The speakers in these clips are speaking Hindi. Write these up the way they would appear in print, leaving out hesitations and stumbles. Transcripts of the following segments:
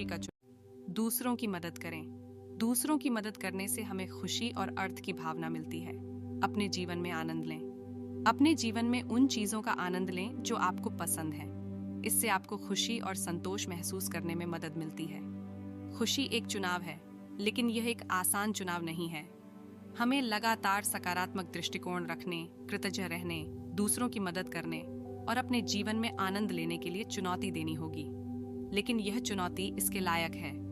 का चुनाव। दूसरों की मदद करें। दूसरों की मदद करने से हमें खुशी और अर्थ की भावना मिलती है। अपने जीवन में आनंद लें। अपने जीवन में उन चीजों का आनंद लें जो आपको पसंद है। इससे आपको खुशी और संतोष महसूस करने में मदद मिलती है। खुशी एक चुनाव है, लेकिन यह एक आसान चुनाव नहीं है। हमें लगातार सकारात्मक दृष्टिकोण रखने, कृतज्ञ रहने, दूसरों की मदद करने और अपने जीवन में आनंद लेने के लिए चुनौती देनी होगी। लेकिन यह चुनौती इसके लायक है।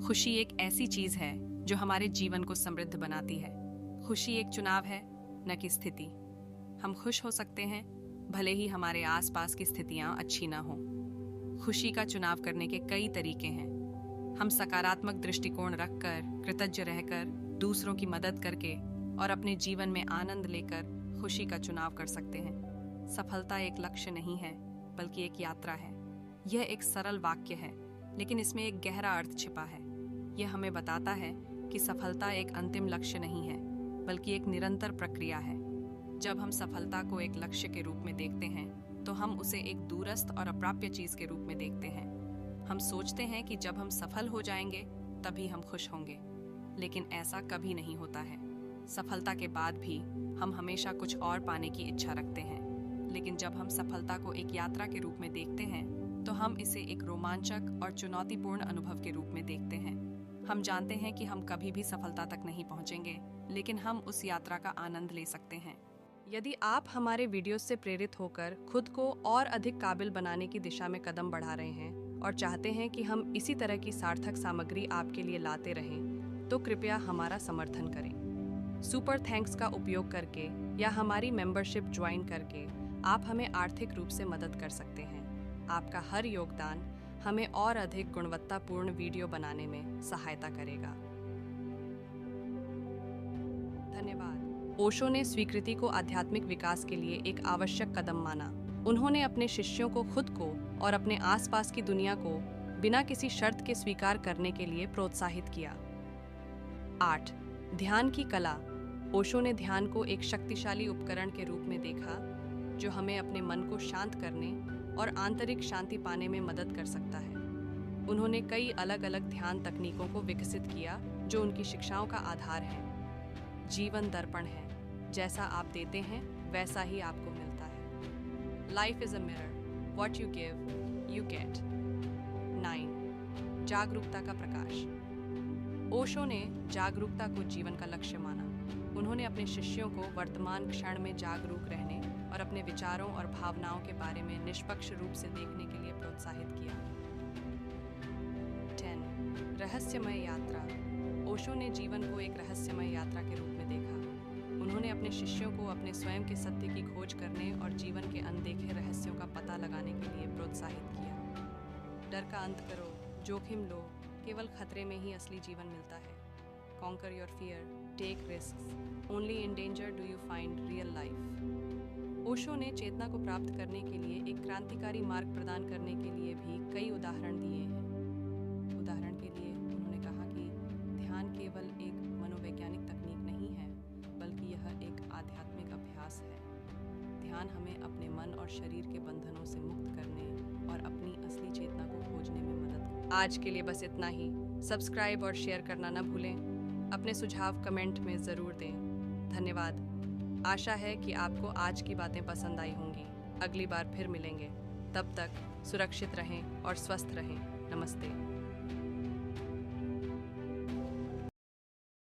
खुशी एक ऐसी चीज है जो हमारे जीवन को समृद्ध बनाती है। खुशी एक चुनाव है, न कि स्थिति। हम खुश हो सकते हैं, भले ही हमारे आसपास की स्थितियां अच्छी ना हों। खुशी का चुनाव करने के कई तरीके हैं। हम सकारात्मक दृष्टिकोण रखकर, कृतज्ञ रहकर, दूसरों की मदद करके और अपने जीवन में आनंद लेकर खुशी का चुनाव कर सकते हैं। सफलता एक लक्ष्य नहीं है, बल्कि एक यात्रा है। यह एक सरल वाक्य है, लेकिन इसमें एक गहरा अर्थ छिपा है। यह हमें बताता है कि सफलता एक अंतिम लक्ष्य नहीं है, बल्कि एक निरंतर प्रक्रिया है। जब हम सफलता को एक लक्ष्य के रूप में देखते हैं, तो हम उसे एक दूरस्थ और अप्राप्य चीज के रूप में देखते हैं। हम सोचते हैं कि जब हम सफल हो जाएंगे, तभी हम खुश होंगे। लेकिन ऐसा कभी नहीं होता है। सफलता के बाद भी हम हमेशा कुछ और पाने की इच्छा रखते हैं। लेकिन जब हम सफलता को एक यात्रा के रूप में देखते हैं, तो हम इसे एक रोमांचक और चुनौतीपूर्ण अनुभव के रूप में देखते हैं। हम जानते हैं कि हम कभी भी सफलता तक नहीं पहुंचेंगे, लेकिन हम उस यात्रा का आनंद ले सकते हैं। यदि आप हमारे वीडियो से प्रेरित होकर खुद को और अधिक काबिल बनाने की दिशा में कदम बढ़ा रहे हैं और चाहते हैं कि हम इसी तरह की सार्थक सामग्री आपके लिए लाते रहें, तो कृपया हमारा समर्थन करें। सुपर थैंक्स का उपयोग करके या हमारी मेंबरशिप ज्वाइन करके आप हमें आर्थिक रूप से मदद कर सकते हैं। आपका हर योगदान हमें और अधिक गुणवत्तापूर्ण वीडियो बनाने में सहायता करेगा। धन्यवाद। ओशो ने स्वीकृति को आध्यात्मिक विकास के लिए एक आवश्यक कदम माना। उन्होंने अपने शिष्यों को खुद को और अपने आसपास की दुनिया को बिना किसी शर्त के स्वीकार करने के लिए प्रोत्साहित किया। 8. ध्यान की कला। ओशो ने ध्यान को एक शक्तिशाली उपकरण के रूप में देखा, जो हमें अपने मन को शांत करने और आंतरिक शांति पाने में मदद कर सकता है। उन्होंने कई अलग अलग ध्यान तकनीकों को विकसित किया, जो उनकी शिक्षाओं का आधार है। जीवन दर्पण है, जैसा आप देते हैं वैसा ही आपको मिलता है। Life is a mirror, what you give you get. 9. जागरूकता का प्रकाश। ओशो ने जागरूकता को जीवन का लक्ष्य माना। उन्होंने अपने शिष्यों को वर्तमान क्षण में जागरूक रहने और अपने विचारों और भावनाओं के बारे में निष्पक्ष रूप से देखने के लिए प्रोत्साहित किया। 10. रहस्यमय यात्रा। ओशो ने जीवन को एक रहस्यमय यात्रा के रूप में देखा। उन्होंने अपने शिष्यों को अपने स्वयं के सत्य की खोज करने और जीवन के अनदेखे रहस्यों का पता लगाने के लिए प्रोत्साहित किया। डर का अंत करो, जोखिम लो, केवल खतरे में ही असली जीवन मिलता है। Conquer your fear, take risks. Only in danger do you find real life. Osho ने चेतना को प्राप्त करने के लिए एक क्रांतिकारी मार्ग प्रदान करने के लिए भी कई उदाहरण दिए हैं। उदाहरण के लिए उन्होंने कहा कि ध्यान केवल एक मनोवैज्ञानिक तकनीक नहीं है, बल्कि यह एक आध्यात्मिक अभ्यास है। ध्यान हमें अपने मन और शरीर के बंधनों से मुक्त करने और अपनी असली चेतना को खोजने में मदद करता है। आज के लिए बस इतना ही। सब्सक्राइब और शेयर करना न भूलें। अपने सुझाव कमेंट में ज़रूर दें। धन्यवाद। आशा है कि आपको आज की बातें पसंद आई होंगी। अगली बार फिर मिलेंगे। तब तक सुरक्षित रहें और स्वस्थ रहें। नमस्ते।